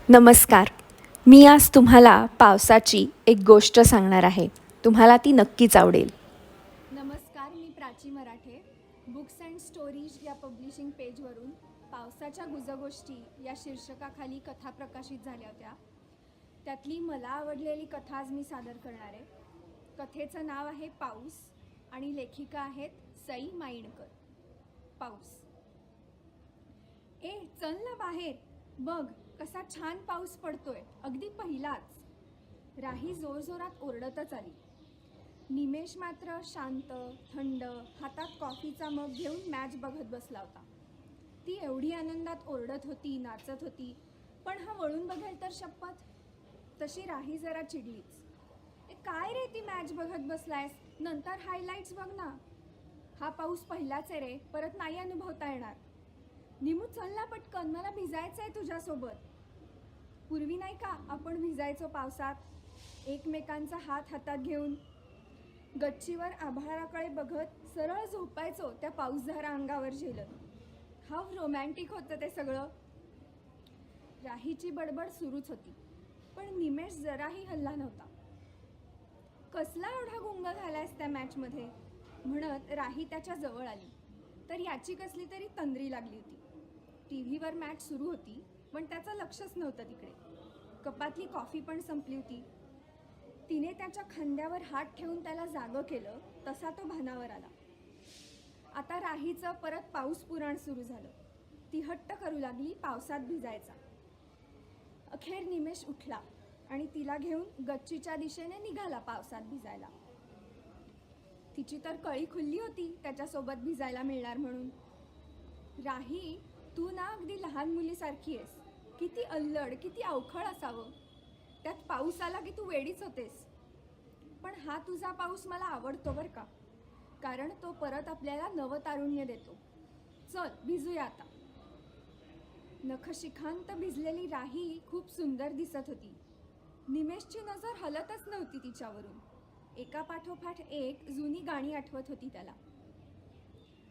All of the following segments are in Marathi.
नमस्कार. मी आज तुम्हाला पावसाची एक गोष्ट सांगणार आहे. तुम्हाला ती नक्कीच आवडेल. नमस्कार, मी प्राची मराठे. बुक्स अँड स्टोरीज या पब्लिशिंग पेजवरून पावसाच्या गुजगोष्टी या शीर्षकाखाली कथा प्रकाशित झाल्या होत्या. त्यातली मला आवडलेली कथा आज मी सादर करणार आहे. कथेचं नाव आहे पाऊस आणि लेखिका आहेत सई माईणकर. पाऊस. चल ना बाहेर, बघ कसा छान पाऊस पडतोय, अगदी पहिलाच. राही जोरजोरात ओरडतच आली. निमेष मात्र शांत, थंड, हातात कॉफीचा मग घेऊन मॅच बघत बसला होता. ती एवढी आनंदात ओरडत होती, नाचत होती, पण हा वळून बघेल तर शपथ. तशी राही जरा चिडलीच. काय रे ती मॅच बघत बसलायस, नंतर हायलाइट्स बघ ना. हा पाऊस पहिलाच आहे रे, परत नाही अनुभवता येणार. निमू चल ना पटकन, मला भिजायचंय तुझ्यासोबत. पूर्वी नाही का आपण भिजायचो पावसात, एकमेकांचा हात हातात घेऊन गच्चीवर आभाळाकडे बघत सरळ झोपायचो त्या पाऊसधारा अंगावर झेलत. हाव रोमॅन्टिक होतं ते सगळं. राहीची बडबड सुरूच होती, पण निमेष जराही हल्ला नव्हता. कसला एवढा गुंग झालायस त्या मॅचमध्ये, म्हणत राही त्याच्या जवळ आली. तर याची कसली तरी तंद्री लागली होती. टीव्हीवर मॅच सुरू होती, पण त्याचं लक्षच नव्हतं तिकडे. कपातली कॉफी पण संपली होती. तिने त्याच्या खांद्यावर हात ठेवून त्याला जागं केलं, तसा तो भानावर आला. आता राहीचं परत पाऊस पुराण सुरू झालं. ती हट्ट करू लागली पावसात भिजायचा. अखेर निमेष उठला आणि तिला घेऊन गच्चीच्या दिशेने निघाला पावसात भिजायला. तिची तर कळी खुलली होती त्याच्यासोबत भिजायला मिळणार म्हणून. राही, तू ना अगदी लहान मुलीसारखी आहेस. किती अल्लड, किती अवखळ असावं. त्यात पाऊस आला की तू वेडीच होतेस. पण हा तुझा पाऊस मला आवडतो बरं का, कारण तो परत आपल्याला नवतारुण्य देतो. चल भिजूया आता. नखशिखांत भिजलेली राही खूप सुंदर दिसत होती. निमेषची नजर हलतच नव्हती तिच्यावरून. एका पाठोपाठ एक जुनी गाणी आठवत होती त्याला.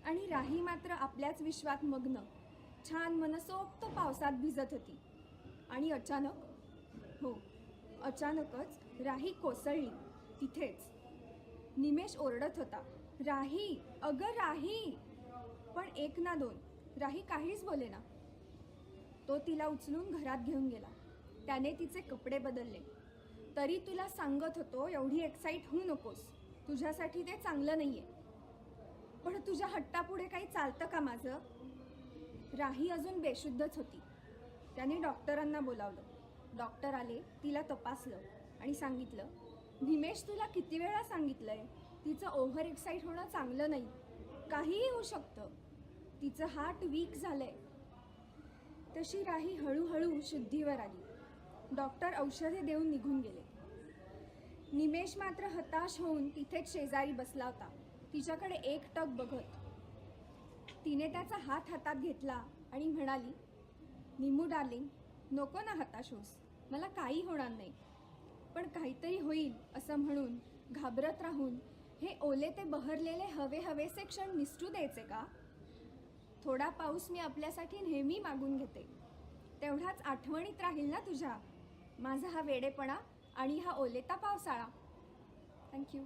आणि राही मात्र आपल्याच विश्वात मग्न, छान मनसोक्त पावसात भिजत होती. आणि अचानकच राही कोसळली तिथेच. निमेष ओरडत होता, राही, अगं राही. पण एक ना दोन, राही काहीच बोलेना. तो तिला उचलून घरात घेऊन गेला. त्याने तिचे कपडे बदलले. तरी तुला सांगत होतो, एवढी एक्साइट होऊ नकोस, तुझ्यासाठी ते चांगलं नाहीये. पण तुझ्या हट्टापुढे काही चालतं का माझं. राही अजून बेशुद्धच होती. त्याने डॉक्टरांना बोलावलं. डॉक्टर आले, तिला तपासलं आणि सांगितलं, निमेष तुला किती वेळा सांगितलंय, तिचं ओव्हर एक्साइट होणं चांगलं नाही, काहीही होऊ शकतं, तिचं हार्ट वीक झालंय. तशी राही हळूहळू शुद्धीवर आली. डॉक्टर औषधे देऊन निघून गेले. निमेष मात्र हताश होऊन तिथेच शेजारी बसला होता, तिच्याकडे एकटक बघत. तिने त्याचा हात हातात घेतला आणि म्हणाली, निमू डार्लिंग, नको ना हताश होस, मला काही होणार नाही. पण काहीतरी होईल असं म्हणून घाबरत राहून हे ओले ते बहरलेले हवेसे क्षण निसटू द्यायचे का. थोडा पाऊस मी आपल्यासाठी नेहमी मागून घेते, तेवढाच आठवणीत राहील ना तुझ्या, माझा हा वेडेपणा आणि हा ओलेता पावसाळा. थँक्यू.